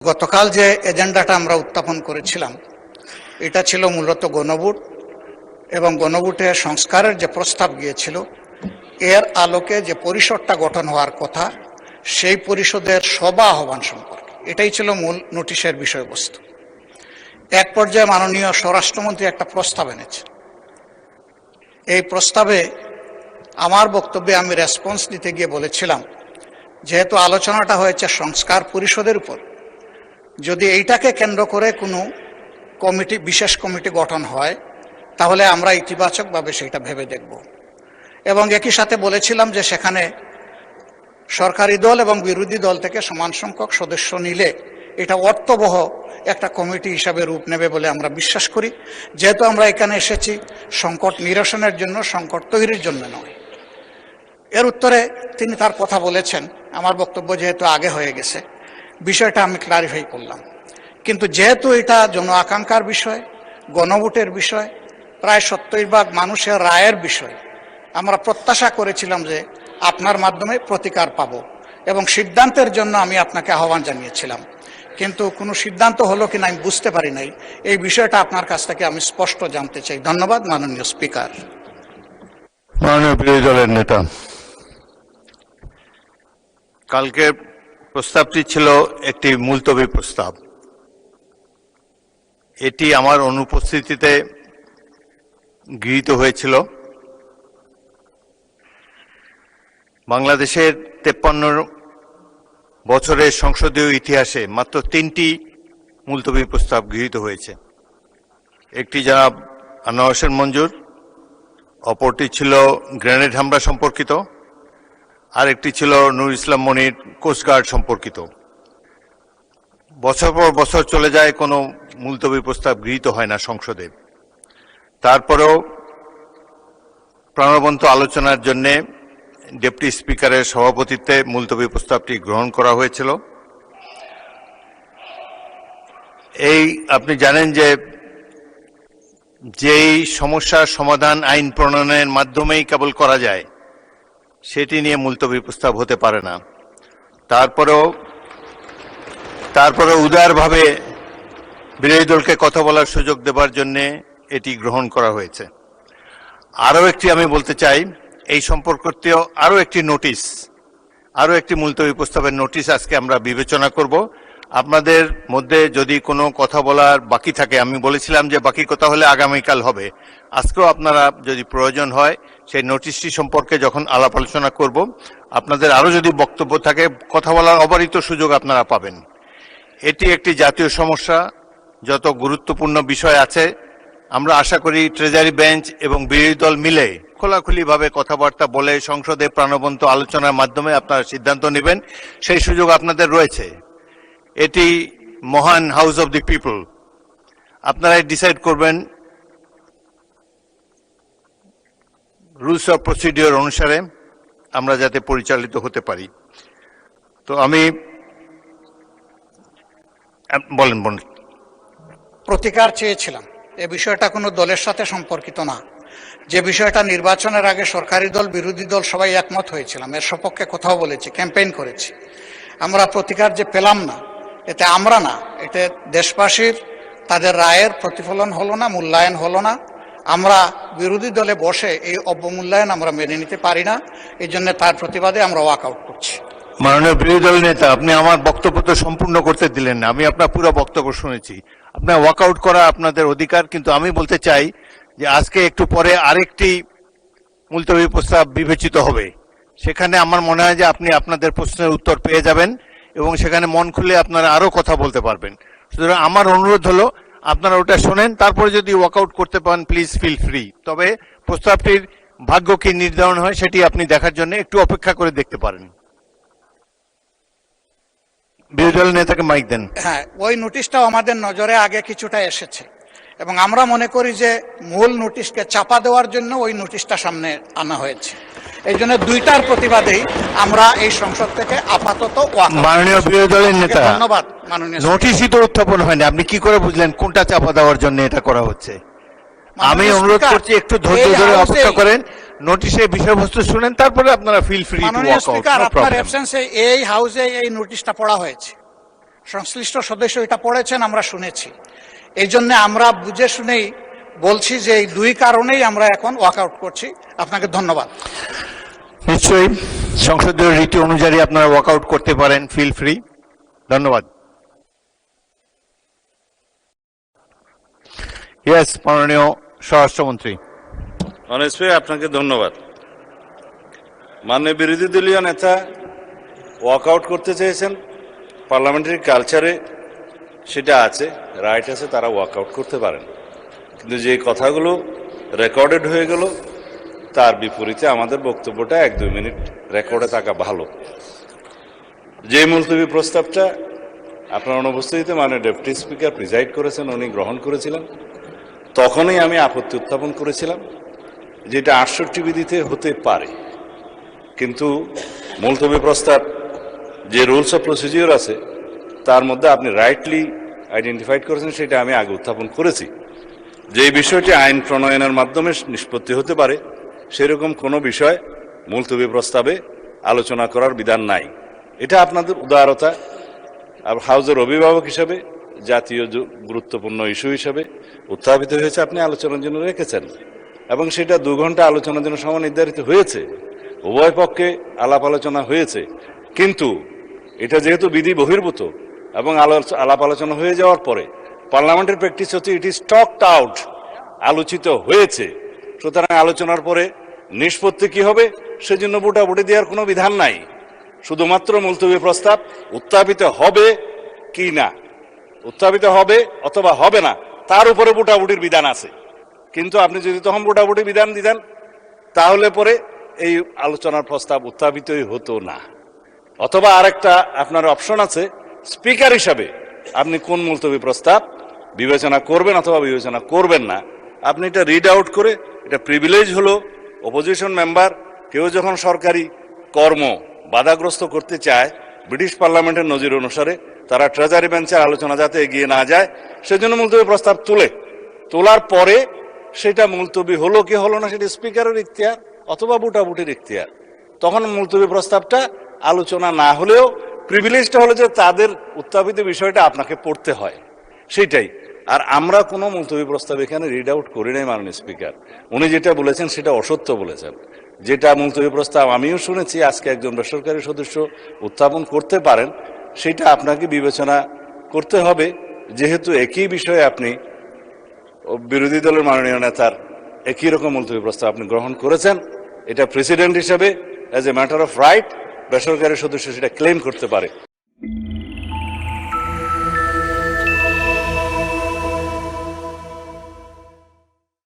গতকাল যে এজেন্ডাটা আমরা উত্থাপন করেছিলাম এটা ছিল মূলত গণভোট এবং গণভোটে সংস্কারের যে প্রস্তাব গিয়েছিল এর আলোকে যে পরিষদটা গঠন হওয়ার কথা সেই পরিষদের সভা আহ্বান সম্পর্কে এটাই ছিল মূল নোটিশের বিষয়বস্তু। এক পর্যায়ে মাননীয় স্বরাষ্ট্রমন্ত্রী একটা প্রস্তাব এনেছে। এই প্রস্তাবে আমার বক্তব্যে আমি রেসপন্স দিতে গিয়ে বলেছিলাম, যেহেতু আলোচনাটা হয়েছে সংস্কার পরিষদের উপর, যদি এইটাকে কেন্দ্র করে কোনো কমিটি, বিশেষ কমিটি গঠন হয় তাহলে আমরা ইতিবাচকভাবে সেটা ভেবে দেখব। এবং একই সাথে বলেছিলাম যে সেখানে সরকারি দল এবং বিরোধী দল থেকে সমান সংখ্যক সদস্য নিলে এটা অর্থবহ একটা কমিটি হিসাবে রূপ নেবে বলে আমরা বিশ্বাস করি। যেহেতু আমরা এখানে এসেছি সংকট নিরসনের জন্য, সংকট তৈরির জন্য নয়। এর উত্তরে তিনি তার কথা বলেছেন। আমার বক্তব্য যেহেতু আগে হয়ে গেছে, বিষয়টা আমি ক্লারিফাই করলাম। কিন্তু যেহেতু এটা জন আকাঙ্ক্ষার বিষয়, গণভোটের বিষয়, প্রায় 70% মানুষের রায়ের বিষয়, আমরা প্রত্যাশা করেছিলাম যে আপনার মাধ্যমে প্রতিকার পাব এবং সিদ্ধান্তের জন্য আমি আপনাকে আহ্বান জানিয়েছিলাম। কিন্তু কোনো সিদ্ধান্ত হলো কিনা আমি বুঝতে পারি নাই। এই বিষয়টা আপনার কাছ থেকে আমি স্পষ্ট জানতে চাই। ধন্যবাদ মাননীয় স্পিকার। মাননীয় বিরোধী দলের নেতা, কালকের প্রস্তাবটি ছিল একটি মুলতবি প্রস্তাব। এটি আমার অনুপস্থিতিতে গৃহীত হয়েছিল। বাংলাদেশের 53 বছরের সংসদীয় ইতিহাসে মাত্র 3টি মুলতবি প্রস্তাব গৃহীত হয়েছে। একটি জনাব আনোয়ার হোসেন মঞ্জুর, অপরটি ছিল গ্রেনেড হামলা সম্পর্কিত, আর একটি ছিল নুর ইসলাম মনির কোস্টগার্ড সম্পর্কিত। বছর পর বছর চলে যায়, কোনো মুলতবি প্রস্তাব গৃহীত হয় না সংসদে। তারপরেও প্রাণবন্ত আলোচনার জন্য ডেপুটি স্পিকারের সভাপতিত্বে মুলতবি প্রস্তাবটি গ্রহণ করা হয়েছিল। এই আপনি জানেন যে যেই সমস্যার সমাধান আইন প্রণয়নের মাধ্যমেই কেবল করা যায়, সেটি নিয়ে মুলতবি প্রস্তাব হতে পারে না। তারপরে উদারভাবে বিরোধী দলকে কথা বলার সুযোগ দেবার জন্য এটি গ্রহণ করা হয়েছে। আরও একটি আমি বলতে চাই, এই সম্পর্কিত আরও একটি মুলতবি প্রস্তাবের নোটিশ আজকে আমরা বিবেচনা করব। আপনাদের মধ্যে যদি কোনো কথা বলার বাকি থাকে, আমি বলেছিলাম যে বাকি কথা হলে আগামীকাল হবে, আজকেও আপনারা যদি প্রয়োজন হয় সেই নোটিশটি সম্পর্কে যখন আলাপ আলোচনা করব, আপনাদের আরও যদি বক্তব্য থাকে, কথা বলার অবারিত সুযোগ আপনারা পাবেন। এটি একটি জাতীয় সমস্যা, যত গুরুত্বপূর্ণ বিষয় আছে আমরা আশা করি ট্রেজারি বেঞ্চ এবং বিরোধী দল মিলে খোলাখুলিভাবে কথাবার্তা বলে সংসদে প্রাণবন্ত আলোচনার মাধ্যমে আপনারা সিদ্ধান্ত নেবেন, সেই সুযোগ আপনাদের রয়েছে। এটি মহান হাউস অব দি পিপল, আপনারাই ডিসাইড করবেন রুলস অফ প্রসিডিওর অনুসারে আমরা যাতে পরিচালিত হতে পারি। তো আমি বলেন। প্রতিকার চেয়েছিলাম। এ বিষয়টা কোনো দলের সাথে সম্পর্কিত না। যে বিষয়টা নির্বাচনের আগে সরকারি দল, বিরোধী দল সবাই একমত হয়েছিলাম, এর সপক্ষে কথাও বলেছি, ক্যাম্পেইন করেছি। আমরা প্রতিকার যে পেলাম না, এতে আমরা না, এতে দেশবাসীর তাদের রায়ের প্রতিফলন হলো না, মূল্যায়ন হলো না। আমরা বিরোধী দলে বসে এই অবমূল্যায়ন আমরা মেনে নিতে পারি না। এই জন্য তার প্রতিবাদে আমরা ওয়াক আউট করছি। মাননীয় বিরোধী দল নেতা, আপনি আমার বক্তব্য তো সম্পূর্ণ করতে দিলেন না। আমি আপনার পুরো বক্তব্য শুনেছি। আপনার ওয়াকআউট করা আপনাদের অধিকার, কিন্তু আমি বলতে চাই যে আজকে একটু পরে আরেকটি মুলতবি প্রস্তাব বিবেচিত হবে। সেখানে আমার মনে হয় যে আপনি আপনাদের প্রশ্নের উত্তর পেয়ে যাবেন এবং সেখানে মন খুলে আপনারা আরো কথা বলতে পারবেন। সুতরাং আমার অনুরোধ হলো আপনারা ওটা শোনেন, তারপরে যদি ওয়াকআউট করতে পারেন প্লিজ ফিল ফ্রি। তবে প্রস্তাবটির ভাগ্য কি নির্ধারণ হয় সেটি আপনি দেখার জন্য একটু অপেক্ষা করে দেখতে পারেন। বিরোধী দল নেতাকে মাইক দেন। হ্যাঁ, ওই নোটিশটাও আমাদের নজরে আগে কিছুটা এসেছে এবং আমরা মনে করি যে মূল নোটিশকে চাপা দেওয়ার জন্য ওই নোটিশটা সামনে আনা হয়েছে। এই জন্য দুইটার প্রতিবাদেই আমরা এই সংসদ থেকে আপাতত মাননীয় বিরোধী দলের নেতা, ধন্যবাদ মাননীয়। নোটিশই তো উত্থাপন হয়নি, আপনি কি করে বুঝলেন কোনটা চাপা দেওয়ার জন্য এটা করা হচ্ছে? আমি অনুরোধ করছি একটু ধৈর্য ধরে অপেক্ষা করেন, নোটিশের বিষয়বস্তু শুনেন, তারপরে আপনারা feel free to walk out. আপনার অ্যাবসেন্সে এই হাউসে এই নোটিশটা পড়া হয়েছে। সংশ্লিষ্ট সদস্য এটা পড়েছেন, আমরা শুনেছি। এই জন্য আমরা বুঝে শুনেই বলছি যে এই দুই কারণেই আমরা এখন ওয়াকআউট করছি। আপনাকে ধন্যবাদ। নিশ্চয়ই সংসদীয় রীতি অনুযায়ী আপনারা ওয়াকআউট করতে পারেন, ফিল ফ্রি। ধন্যবাদ। ইয়েস, মাননীয় স্বরাষ্ট্রমন্ত্রী। মাননীয় স্পিকার, আপনাকে ধন্যবাদ। মাননীয় বিরোধী দলীয় নেতা ওয়াকআউট করতে চেয়েছেন, পার্লামেন্টারি কালচারে সেটা আছে, রাইট আছে, তারা ওয়াকআউট করতে পারেন। কিন্তু যে কথাগুলো রেকর্ডেড হয়ে গেল তার বিপরীতে আমাদের বক্তব্যটা 1-2 মিনিট রেকর্ডে থাকা ভালো। যে মুলতবি প্রস্তাবটা আপনার অনুপস্থিতিতে মাননীয় ডেপুটি স্পিকার প্রিজাইড করেছেন, উনি গ্রহণ করেছিলেন, তখনই আমি আপত্তি উত্থাপন করেছিলাম যেটা 68 বিধিতে হতে পারে, কিন্তু মুলতবি প্রস্তাব যে রুলস অফ প্রসিডিওর আছে তার মধ্যে আপনি রাইটলি আইডেন্টিফাইড করেছেন, সেটা আমি আগে উত্থাপন করেছি। যে বিষয়টি আইন প্রণয়নের মাধ্যমে নিষ্পত্তি হতে পারে সেরকম কোনো বিষয় মুলতবি প্রস্তাবে আলোচনা করার বিধান নাই। এটা আপনাদের উদারতা, আর হাউজের অভিভাবক হিসাবে জাতীয় গুরুত্বপূর্ণ ইস্যু হিসাবে উত্থাপিত হয়েছে, আপনি আলোচনার জন্য রেখেছেন এবং সেটা 2 ঘন্টা আলোচনার জন্য সময় নির্ধারিত হয়েছে, উভয় পক্ষে আলাপ আলোচনা হয়েছে। কিন্তু এটা যেহেতু বিধি বহির্ভূত এবং আলাপ আলোচনা হয়ে যাওয়ার পরে পার্লামেন্টের প্র্যাকটিস হচ্ছে ইট ইজ টকড আউট, আলোচিত হয়েছে, সুতরাং আলোচনার পরে নিষ্পত্তি কি হবে সেজন্য ভোটাভুটি দেওয়ার কোনো বিধান নাই। শুধুমাত্র মুলতবি প্রস্তাব উত্থাপিত হবে কি না, উত্থাপিত হবে অথবা হবে না, তার উপরে ভোটাভুটির বিধান আছে। কিন্তু আপনি যদি তখন ভোটাভুটি বিধান দিতেন তাহলে পরে এই আলোচনার প্রস্তাব উত্থাপিতই হতো না। অথবা আরেকটা আপনার অপশন আছে, স্পিকার হিসাবে আপনি কোন মুলতবি প্রস্তাব বিবেচনা করবেন অথবা বিবেচনা করবেন না, আপনি এটা রিড আউট করে, এটা প্রিভিলেজ হলো অপোজিশন মেম্বার কেউ যখন সরকারি কর্ম বাধাগ্রস্ত করতে চায়, ব্রিটিশ পার্লামেন্টের নজির অনুসারে তারা ট্রেজারি বেঞ্চের আলোচনা যাতে এগিয়ে না যায় সেজন্য মুলতবি প্রস্তাব তোলার পরে সেটা মুলতবি হলো কি হলো না সেটা স্পিকারের ইখতিয়ার অথবা ভোটাভুটির ইখতিয়ার। তখন মুলতবি প্রস্তাবটা আলোচনা না হলেও প্রিভিলেজটা হলো যে তাদের উত্থাপিত বিষয়টা আপনাকে পড়তে হয়, সেটাই। আর আমরা কোনো মুলতবি প্রস্তাব এখানে রিড আউট করি নাই মাননীয় স্পিকার। উনি যেটা বলেছেন সেটা অসত্য বলেছেন। যেটা মুলতবি প্রস্তাব আমিও শুনেছি আজকে একজন বেসরকারি সদস্য উত্থাপন করতে পারেন, সেটা আপনাকে বিবেচনা করতে হবে, যেহেতু একই বিষয়ে আপনি বিরোধী দলের মাননীয় নেতার একই রকম মুলতবি প্রস্তাব আপনি গ্রহণ করেছেন। এটা প্রেসিডেন্ট হিসেবে as a matter of right বেসরকারি সদস্য সেটা ক্লেম করতে পারে।